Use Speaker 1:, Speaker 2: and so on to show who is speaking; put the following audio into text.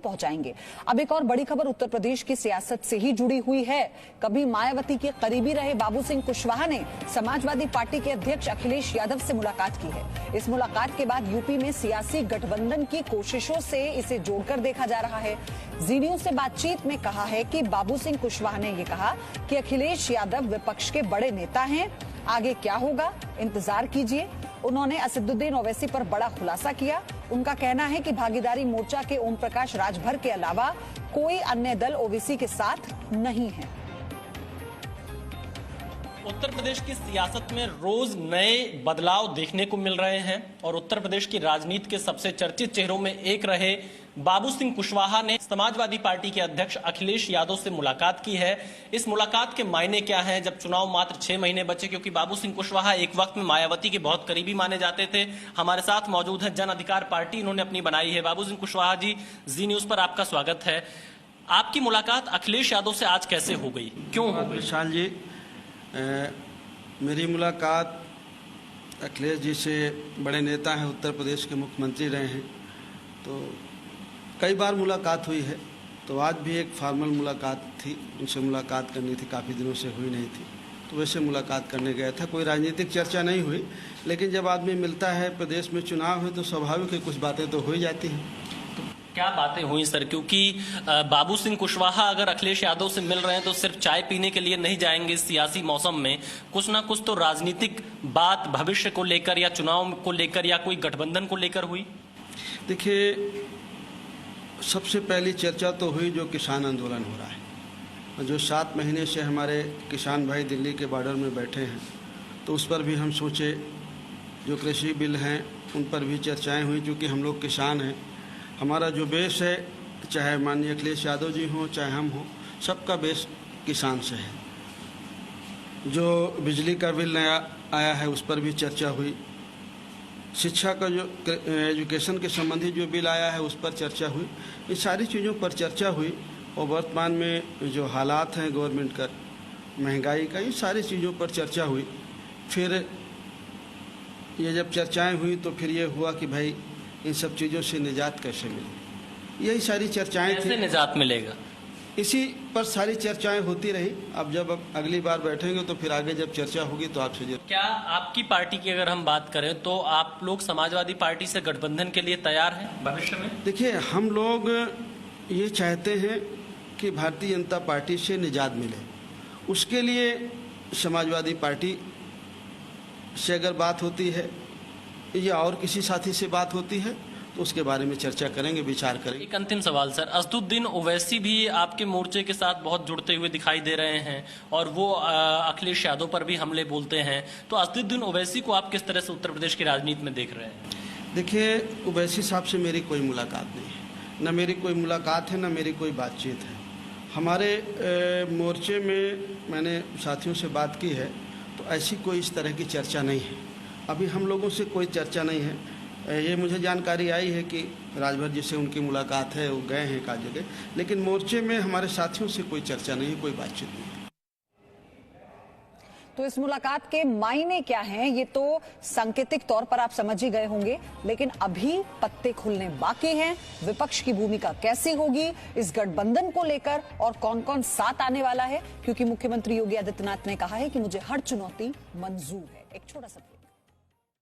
Speaker 1: पहुंचाएंगे। अब एक और बड़ी खबर उत्तर प्रदेश की सियासत से ही जुड़ी हुई है। कभी मायावती के करीबी रहे बाबू सिंह कुशवाहा ने समाजवादी पार्टी के अध्यक्ष अखिलेश यादव से मुलाकात की है। इस मुलाकात के बाद यूपी में सियासी गठबंधन की कोशिशों से इसे जोड़कर देखा जा रहा है। जी न्यूज से बातचीत में कहा है कि बाबू सिंह कुशवाहा ने यह कहा कि अखिलेश यादव विपक्ष के बड़े नेता हैं, आगे क्या होगा इंतजार कीजिए। उन्होंने असदुद्दीन ओवैसी पर बड़ा खुलासा किया। उनका कहना है कि भागीदारी मोर्चा के ओम प्रकाश राजभर के अलावा कोई अन्य दल ओवैसी के साथ नहीं है।
Speaker 2: उत्तर प्रदेश की सियासत में रोज नए बदलाव देखने को मिल रहे हैं और उत्तर प्रदेश की राजनीति के सबसे चर्चित चेहरों में एक रहे बाबू सिंह कुशवाहा ने समाजवादी पार्टी के अध्यक्ष अखिलेश यादव से मुलाकात की है। इस मुलाकात के मायने क्या हैं जब चुनाव मात्र 6 महीने बचे, क्योंकि बाबू सिंह कुशवाहा एक वक्त में मायावती के बहुत करीबी माने जाते थे। हमारे साथ मौजूद है जन अधिकार पार्टी, इन्होंने अपनी बनाई है। बाबू सिंह कुशवाहा जी, जी न्यूज पर आपका स्वागत है। आपकी मुलाकात अखिलेश यादव से आज कैसे हो गई, क्यों हो गई?
Speaker 3: विशाल जी, मेरी मुलाकात अखिलेश जी से, बड़े नेता हैं, उत्तर प्रदेश के मुख्यमंत्री रहे हैं, तो कई बार मुलाकात हुई है। तो आज भी एक फॉर्मल मुलाकात थी, उनसे मुलाकात करनी थी, काफ़ी दिनों से हुई नहीं थी, तो वैसे मुलाकात करने गया था। कोई राजनीतिक चर्चा नहीं हुई, लेकिन जब आदमी मिलता है, प्रदेश में चुनाव है, तो स्वाभाविक है कुछ बातें तो हो ही जाती हैं।
Speaker 2: क्या बातें हुई सर? क्योंकि बाबू सिंह कुशवाहा अगर अखिलेश यादव से मिल रहे हैं तो सिर्फ चाय पीने के लिए नहीं जाएंगे। इस सियासी मौसम में कुछ ना कुछ तो राजनीतिक बात भविष्य को लेकर या चुनाव को लेकर या कोई गठबंधन को लेकर हुई।
Speaker 3: देखिए, सबसे पहली चर्चा तो हुई जो किसान आंदोलन हो रहा है, जो 7 महीने से हमारे किसान भाई दिल्ली के बॉर्डर में बैठे हैं, तो उस पर भी हम सोचे। जो कृषि बिल हैं उन पर भी चर्चाएं हुई, क्योंकि हम लोग किसान हैं। हमारा जो बेस है, चाहे माननीय अखिलेश यादव जी हों चाहे हम हों, सबका बेस किसान से है। जो बिजली का बिल नया आया है उस पर भी चर्चा हुई। शिक्षा का जो एजुकेशन के संबंधी जो बिल आया है उस पर चर्चा हुई। इन सारी चीज़ों पर चर्चा हुई और वर्तमान में जो हालात हैं गवर्नमेंट का, महंगाई का, इन सारी चीज़ों पर चर्चा हुई। फिर ये जब चर्चाएं हुई तो फिर ये हुआ कि भाई इन सब चीज़ों से निजात कैसे मिले, यही सारी चर्चाएं थी।
Speaker 2: कैसे निजात मिलेगा,
Speaker 3: इसी पर सारी चर्चाएं होती रही। अब जब अगली बार बैठेंगे तो फिर आगे जब चर्चा होगी तो आपसे जरूर।
Speaker 2: क्या आपकी पार्टी की अगर हम बात करें तो आप लोग समाजवादी पार्टी से गठबंधन के लिए तैयार हैं भविष्य में?
Speaker 3: देखिए, हम लोग ये चाहते हैं कि भारतीय जनता पार्टी से निजात मिले। उसके लिए समाजवादी पार्टी से अगर बात होती है या और किसी साथी से बात होती है तो उसके बारे में चर्चा करेंगे, विचार करेंगे।
Speaker 2: एक अंतिम सवाल सर, असदुद्दीन ओवैसी भी आपके मोर्चे के साथ बहुत जुड़ते हुए दिखाई दे रहे हैं और वो अखिलेश यादव पर भी हमले बोलते हैं, तो असदुद्दीन ओवैसी को आप किस तरह से उत्तर प्रदेश की राजनीति में देख रहे हैं?
Speaker 3: देखिए, ओवैसी साहब से मेरी कोई मुलाकात नहीं है, न मेरी कोई मुलाकात है, न मेरी कोई बातचीत है। हमारे मोर्चे में मैंने साथियों से बात की है तो ऐसी कोई इस तरह की चर्चा नहीं है। अभी हम लोगों से कोई चर्चा नहीं है। ये मुझे जानकारी आई है कि राजभर जी से उनकी मुलाकात है, वो गए हैं एक जगह, लेकिन मोर्चे में हमारे साथियों से कोई चर्चा नहीं है, कोई बातचीत नहीं है।
Speaker 1: तो इस मुलाकात के मायने क्या हैं ये तो सांकेतिक तौर पर आप समझ ही गए होंगे, लेकिन अभी पत्ते खुलने बाकी हैं। विपक्ष की भूमिका कैसी होगी इस गठबंधन को लेकर और कौन कौन साथ आने वाला है, क्योंकि मुख्यमंत्री योगी आदित्यनाथ ने कहा है कि मुझे हर चुनौती मंजूर है। एक छोटा सा